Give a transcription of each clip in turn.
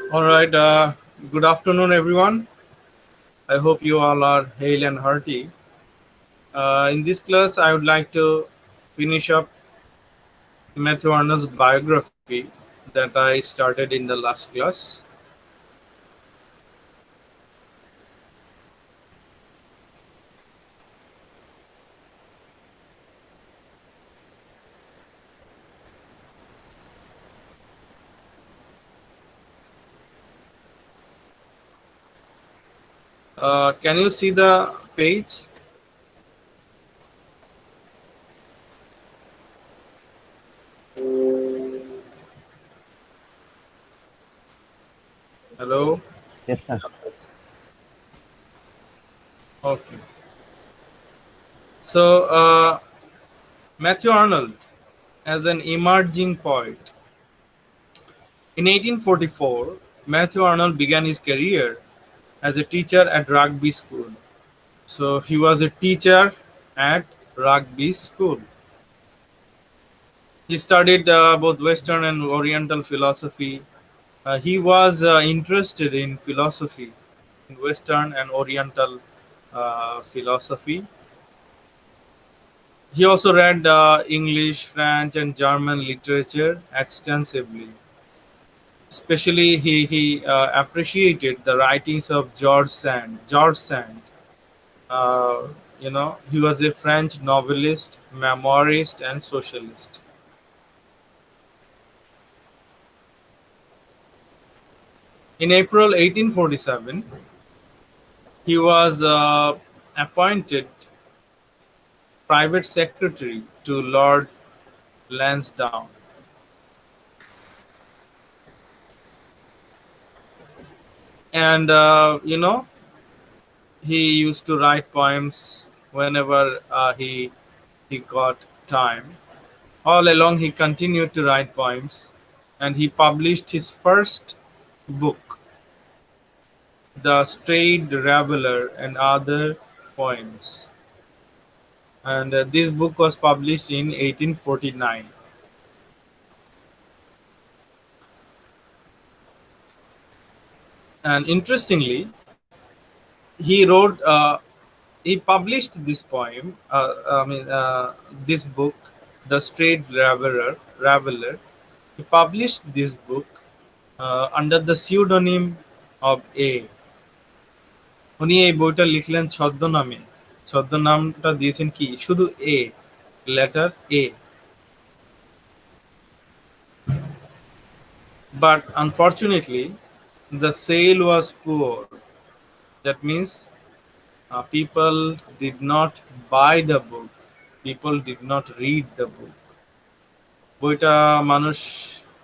All right. Good afternoon, everyone. I hope you all are hale and hearty. In this class, I would like to finish up Matthew Arnold's biography that I started in the last class. Can you see the page? Hello. Yes, sir. Okay. So, Matthew Arnold, as an emerging poet, in 1844, Matthew Arnold began his career as a teacher at rugby school. So he was a teacher at rugby school. He studied both Western and Oriental philosophy. He was interested in philosophy, in Western and Oriental philosophy. He also read English, French, and German literature extensively. Especially, he appreciated the writings of George Sand. George Sand, uh, he was a French novelist, memoirist, and socialist. In April 1847, he was appointed private secretary to Lord Lansdowne, and he used to write poems whenever he got time. All along, he continued to write poems, and he published his first book, The Strayed Traveller and Other Poems. And this book was published in 1849. And interestingly, he wrote, he published this poem, this book, The Strayed Traveller. He published this book under the pseudonym of A. উনি এই বইটা লিখলেন ছদ্মনামে। ছদ্মনামটা দিয়েছেন কি? শুধু A, letter A. But unfortunately, the sale was poor. That means people did not buy the book. People did not read the book. বইটা মানুষ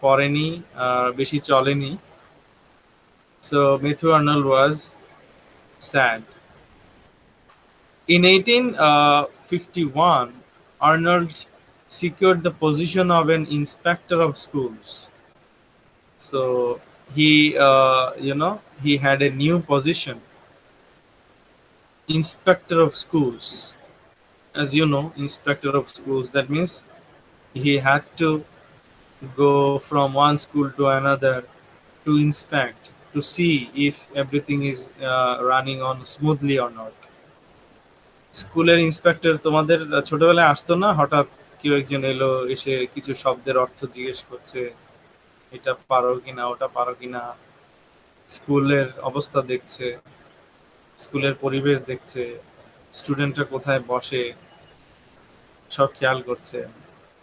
পড়েনি, বেশি চলেনি। So Matthew Arnold was sad. In 1851, Arnold secured the position of an inspector of schools. So he had a new position, inspector of schools. As you know, inspector of schools. That means he had to go from one school to another to inspect, to see if everything is running on smoothly or not. স্কুলের inspector তোমাদের ছোটবেলায় আসতো না? হঠাৎ কেউ একজন এলো, এসে কিছু শব্দের অর্থ জিজ্ঞেস করছে, এটা পারো কিনা, ওটা পারো কিনা, স্কুলের অবস্থা দেখছে, স্কুলের পরিবেশ দেখছে, স্টুডেন্টরা কোথায় বসে, সব খেয়াল করছে,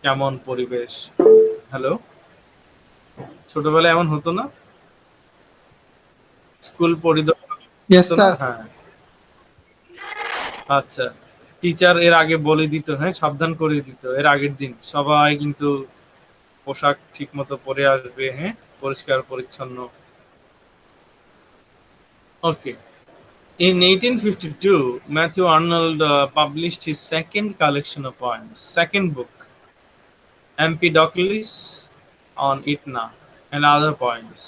কেমন পরিবেশ। হ্যালো, ছোটবেলায় এমন হতো না? স্কুল পরিদর্শন Yes, আসতো না? sir. হ্যাঁ, আচ্ছা। টিচার এর আগে বলে দিত, হ্যাঁ, সাবধান করে দিত এর আগের দিন, সবাই কিন্তু পোশাক ঠিক মতো পরে আসবে, হ্যাঁ, পরিষ্কার পরিচ্ছন্ন। ওকে। In 1852, Matthew Arnold published his second collection of poems, second book, Empedocles on Etna and other poems.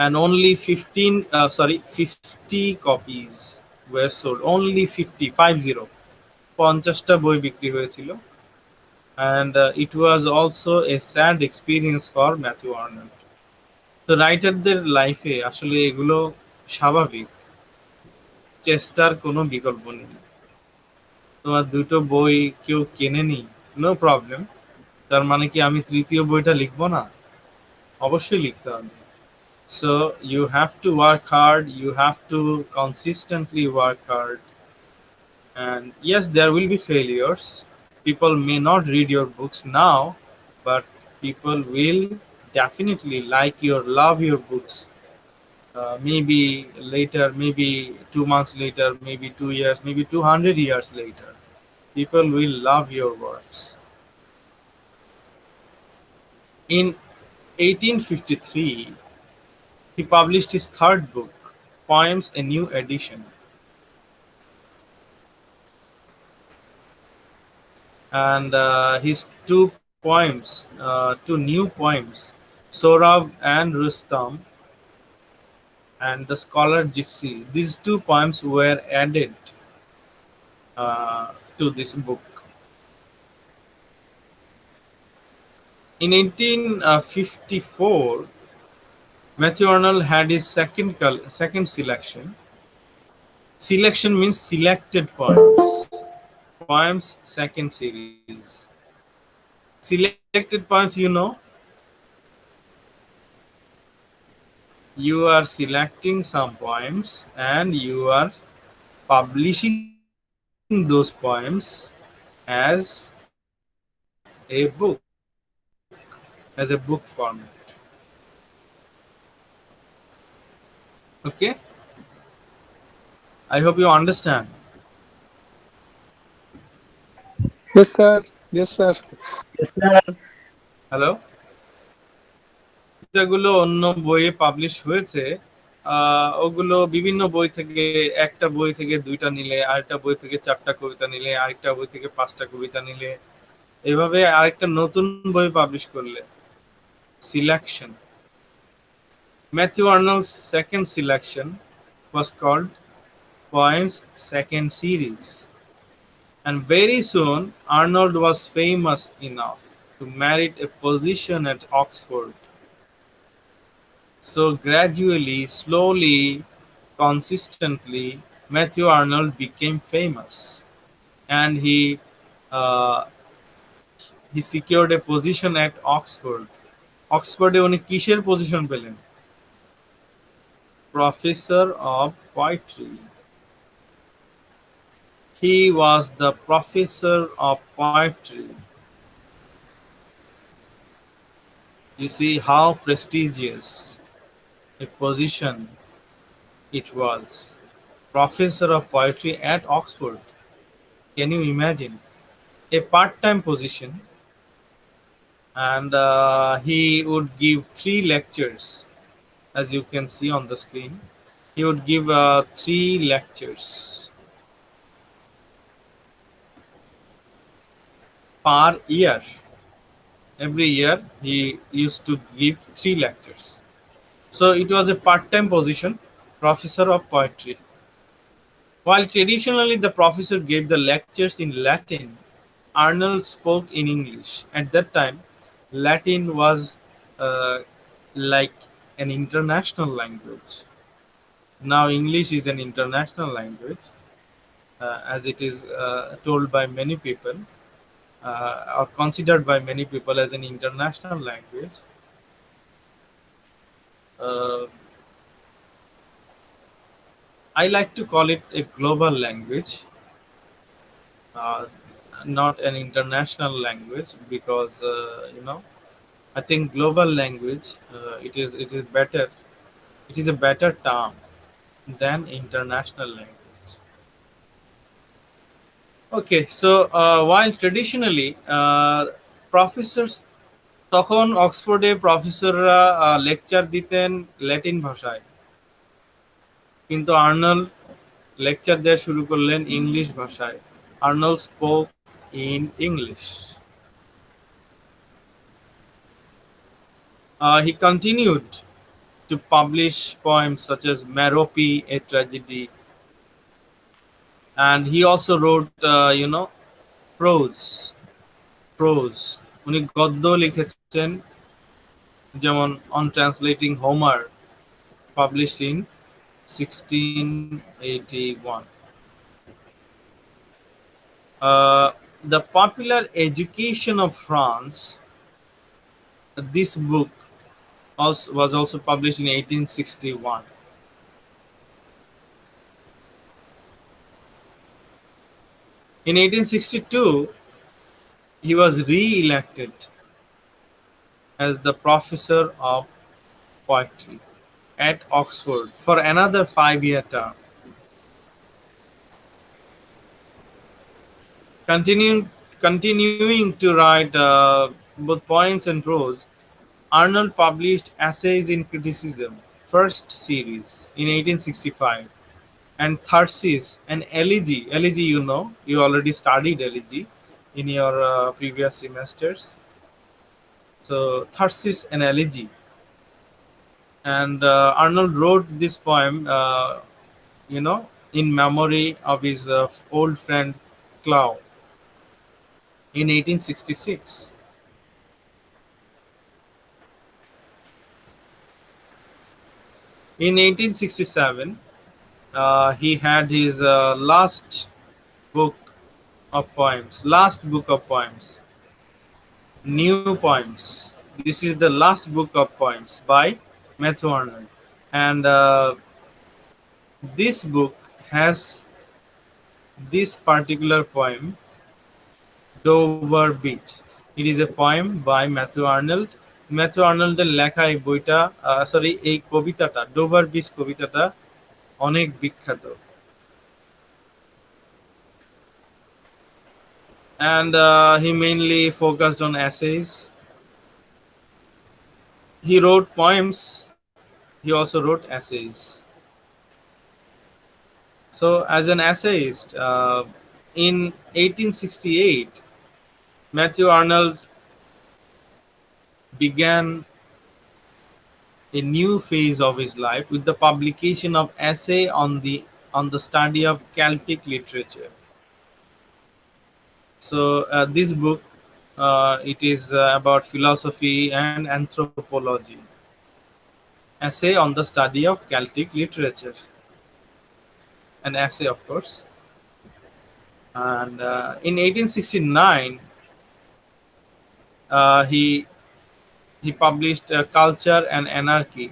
And only 50 copies were sold. Only 50. 50টা বই বিক্রি হয়েছিল। And it was also a sad experience for Matthew Arnold. তো রাইটারদের লাইফে আসলে এগুলো স্বাভাবিক, চেষ্টার কোনো বিকল্প নেই। তোমার দুটো বই কেউ কেনেনি, নো প্রবলেম, তার মানে কি আমি তৃতীয় বইটা লিখবো না? অবশ্যই লিখতে হবে। So you have to work hard, you have to consistently work hard, and yes, there will be failures. People may not read your books now, but people will definitely like your love your books. Maybe later, maybe 2 months later, maybe 2 years, maybe 200 years later, people will love your works. In 1853, he published his third book, Poems, a New Edition, and his two new poems, Sohrab and Rustam, and the Scholar Gypsy. These two poems were added to this book. In 1854, Matthew Arnold had his second selection. Selection means selected poems. Poems second series. Selected poems, you are selecting some poems and you are publishing those poems as a book, as a book format. Okay, I hope you understand. Yes, sir. Yes, sir. Yes, sir. Hello. যেগুলো অন্য বইয়ে publish হয়েছে, ওগুলো বিভিন্ন বই থেকে, একটা বই থেকে দুইটা নিলে, আরেকটা বই থেকে চারটা কবিতা নিলে, আরেকটা বই থেকে পাঁচটা কবিতা নিলে, এভাবে আরেকটা নতুন বই পাবলিশ করলে selection. Matthew Arnold's second selection was called Poems Second Series, and very soon Arnold was famous enough to merit a position at Oxford. So gradually, slowly, consistently, Matthew Arnold became famous, and uh, he secured a position at Oxford. অক্সফোর্ডে উনি কিসের position পেলেন? Professor of poetry. He was the professor of poetry. You see how prestigious a position it was. Professor of poetry at Oxford. Can you imagine? A part-time position, and he would give 3 lectures, as you can see on the screen. He would give 3 lectures per year. Every year he used to give 3 lectures. So it was a part-time position, professor of poetry. While traditionally the professor gave the lectures in Latin, Arnold spoke in English. At that time, Latin was uh, like an international language. Now English is an international language, as it is told by many people, or considered by many people as an international language. Uh, I like to call it a global language, uh, not an international language, because I think global language, it is better. It is a better term than international language. Okay, so while traditionally professors, তখন অক্সফোর্ডে প্রফেসররা lecture দিতেন Latin ভাষায়, কিন্তু Arnold lecture দেওয়া শুরু করলেন English ভাষায়। Arnold spoke in English. He continued to publish poems such as Merope, a tragedy, and he also wrote, prose. Prose. উনি গদ্য লিখেছেন, যেমন On Translating Homer, published in 1681. The Popular Education of France, this book was also published in 1861. In 1862, he was re-elected as the professor of poetry at Oxford for another 5-year term. Continuing, continuing to write both poems and prose, Arnold published Essays in Criticism, first series, in 1865, and Tharsis, an elegy. Elegy, you already studied elegy in your previous semesters. So, Tharsis, an elegy. And Arnold wrote this poem, in memory of his old friend Clow in 1866. In 1867, he had his book last book of poems, New Poems. This is the last book of poems by Matthew Arnold, and this book has this particular poem, Dover Beach. It is a poem by Matthew Arnold. Matthew আর্নল্ডের লেখা এই বইটা, এই কবিতাটা, Dover beach কবিতাটা অনেক বিখ্যাত। And he mainly focused on essays. He wrote poems, he also wrote essays. So, as an essayist, in 1868, Matthew Arnold began a new phase of his life with the publication of essay on the study of Celtic literature. So this book, it is about philosophy and anthropology. Essay on the study of Celtic literature, an essay, of course. And in 1869, he published Culture and Anarchy.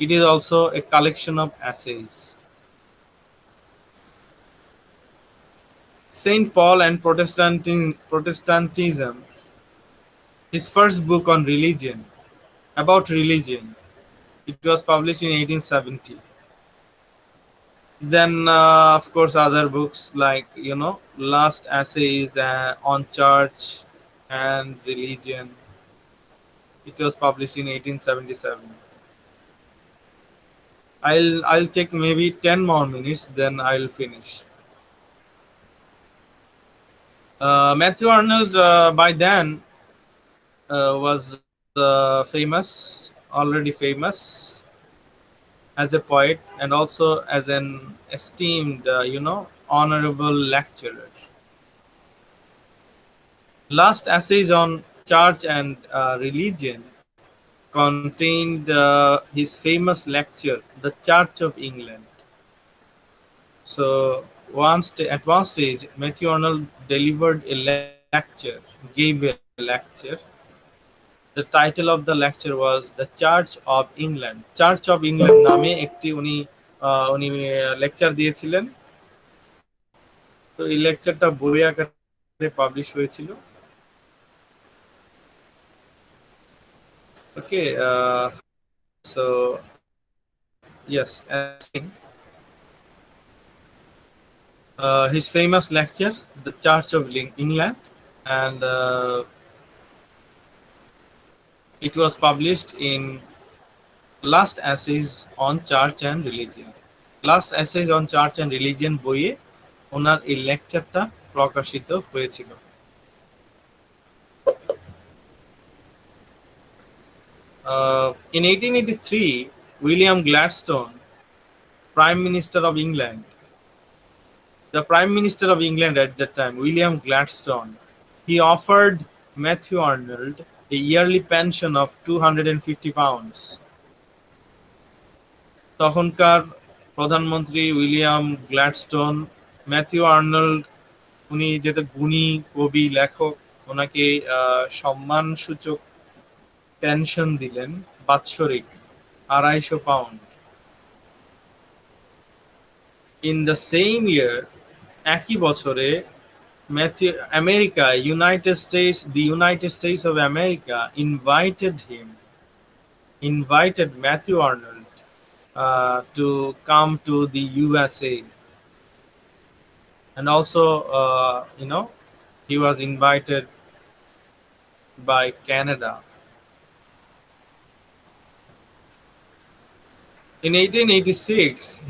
It is also a collection of essays. Saint Paul and Protestantism, his first book on religion, about religion. It was published in 1870. Then, of course, other books like, Last Essays on Church and Religion. It was published in 1877. I'll take maybe 10 more minutes, then I'll finish. Matthew Arnold by then was already famous as a poet and also as an esteemed, honorable lecturer. Last Essays on Church and Religion contained his famous lecture, The Church of England. So, at one stage, Matthew Arnold delivered a lecture, gave a lecture. The title of the lecture was The Church of England. Church of England নামে একটি উনি lecture দিয়েছিলেন। তো এই লেকচারটা বই আকারে publish হয়েছিল। Okay, so yes, as I was saying, his famous lecture, The Church of England, and it was published in Last Essays on Church and Religion. Last Essays on Church and Religion বইয়ে ওনার এই লেকচারটা প্রকাশিত হয়েছিল। In 1883, William Gladstone, Prime Minister of England, the Prime Minister of England at that time, William Gladstone, he offered Matthew Arnold a yearly pension of £250. তখনকার প্রধানমন্ত্রী William Gladstone Matthew Arnold, উনি যেটা গুণী কবি লেখক, ওনাকে সম্মানসূচক পেনশন দিলেন বাৎসরিক £250। ইন দ্য সেম ইয়ার, একই বছরে Matthew America United states of America invited Matthew Arnold to come to the USA, and also he was invited by Canada. In 1886,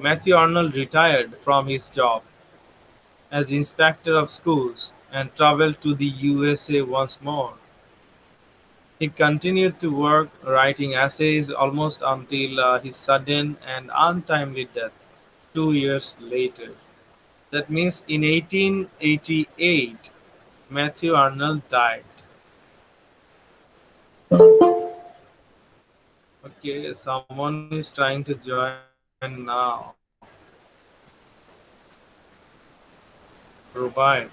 Matthew Arnold retired from his job as inspector of schools and traveled to the USA once more. He continued to work, writing essays almost until his sudden and untimely death 2 years later. That means in 1888, Matthew Arnold died. Okay, someone is trying to join now. Provide.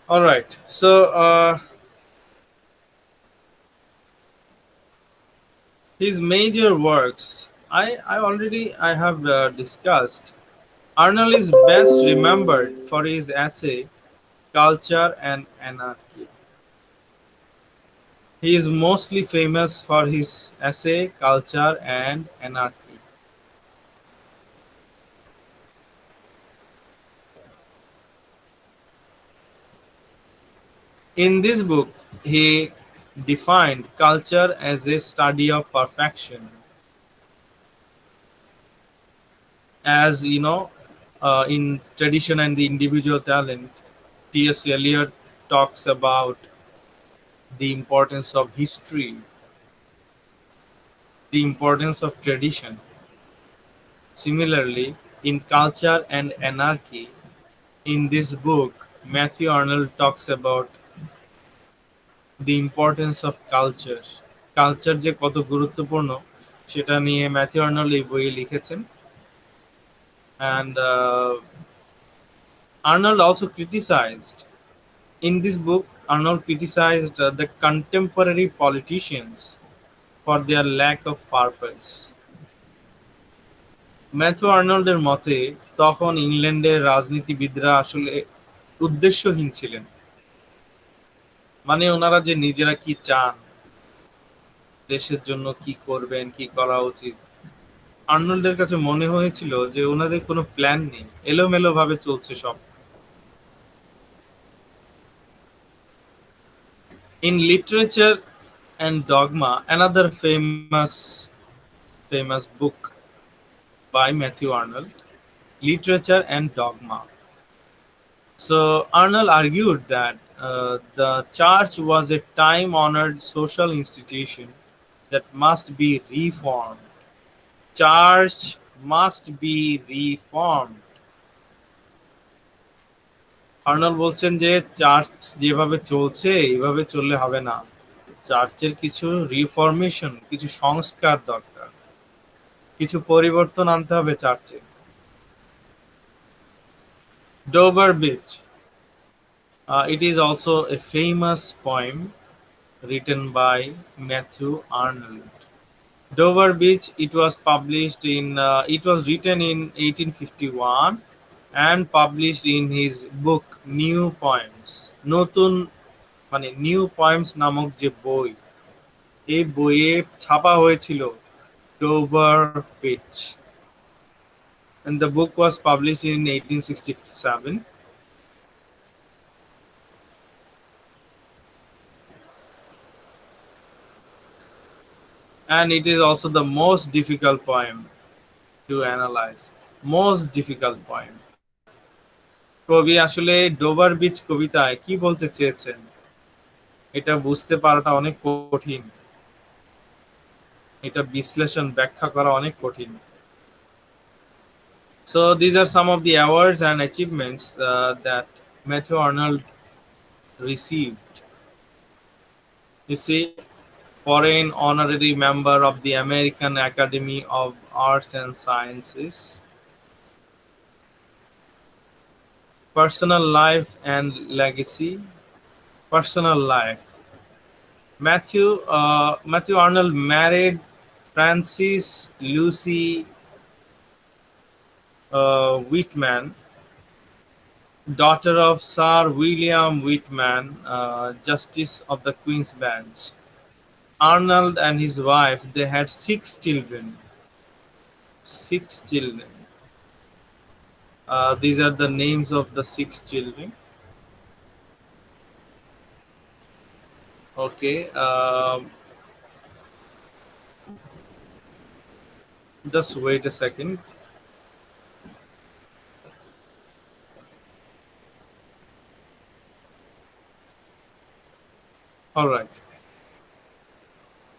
All right. So his major works, I have discussed. Arnold is best remembered for his essay "Culture and Anarchy." He is mostly famous for his essay "Culture and Anarchy." In this book, he defined culture as a study of perfection. As you know, in tradition and the individual talent, T.S. Eliot talks about the importance of history, the importance of tradition. Similarly, in Culture and Anarchy, in this book, Matthew Arnold talks about the importance of culture. Culture যে কত গুরুত্বপূর্ণ সেটা নিয়ে Matthew Arnold এই বইয়ে লিখেছেন। And Arnold also criticized, in this book, Arnold criticized the contemporary politicians for their lack of purpose. Matthew আর্নল্ডের মতে তখন ইংল্যান্ডের রাজনীতিবিদরা আসলে উদ্দেশ্যহীন ছিলেন। মানে ওনারা যে নিজেরা কি চান, দেশের জন্য কি করবেন, কি করা উচিত, আর্নল্ডের কাছে মনে হয়েছিল যে ওনাদের কোনো প্ল্যান নেই, এলোমেলো ভাবে চলছে সব। In Literature and Dogma, another famous book by Matthew Arnold, Literature and Dogma. So Arnold argued that the church was a time-honored social institution that must be reformed. Church must be reformed. Arnold বলছেন যে church যেভাবে চলছে এইভাবে চললে হবে না, চার্চের কিছু রিফরমেশন, কিছু সংস্কার দরকার, কিছু পরিবর্তন আনতে হবে চার্চে। Dover beach, it is also a famous poem written by Matthew Arnold. Dover Beach, it was written in 1851 and published in his book New Poems. নতুন মানে নিউ পয়েমস নামক যে বই, এই বইয়ে ছাপা হয়েছিল Dover beach, and the book was published in 1867. And it is also the most difficult poem to analyze. Most difficult poem. কবি আসলে ডোভার বিচ কবিতায় কি বলতে চেয়েছেন এটা বুঝতে পারাটা অনেক কঠিন, এটা বিশ্লেষণ ব্যাখ্যা করা অনেক কঠিন। So these are some of the awards and achievements that Matthew Arnold received. You see, foreign honorary member of the American Academy of Arts and Sciences, personal life and legacy, personal life. Matthew Arnold married Frances Lucy Whitman, daughter of Sir William Whitman, Justice of the Queen's Bench. Arnold and his wife, they had six children. Six children. These are the names of the six children. Okay. Just wait a second. All right.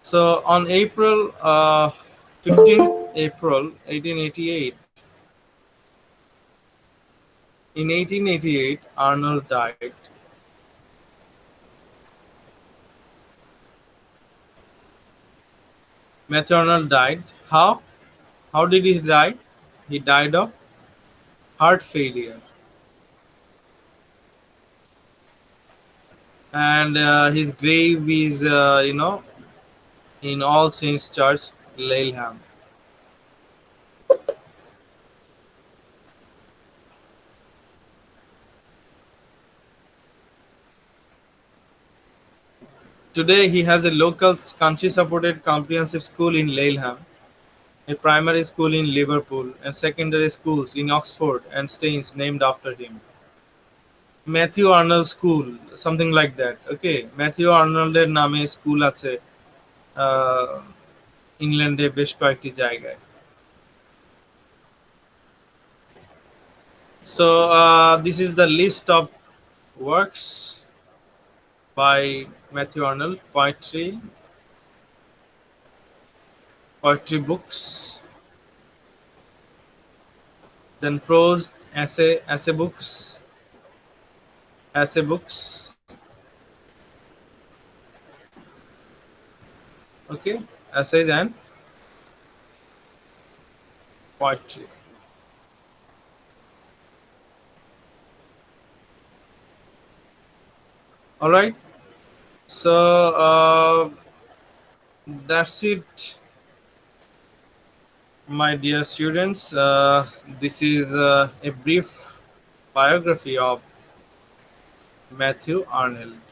So on April 15th April 1888, in 1888, Arnold died. Matthew Arnold died. How? How did he die? He died of heart failure, and his grave is, in All Saints Church, Laleham. Today, he has a local country-supported comprehensive school in Laleham, a primary school in Liverpool, and secondary schools in Oxford and Staines named after him. Matthew Arnold School, something like that. Okay, Matthew Arnoldের নামে school আছে ইংল্যান্ডে বেশ কয়েকটি জায়গায়. So this is the list of works by Matthew Arnold: poetry books, then prose, essay books. Okay, essays and poetry. All right. So that's it, my dear students. This is a brief biography of Matthew Arnold.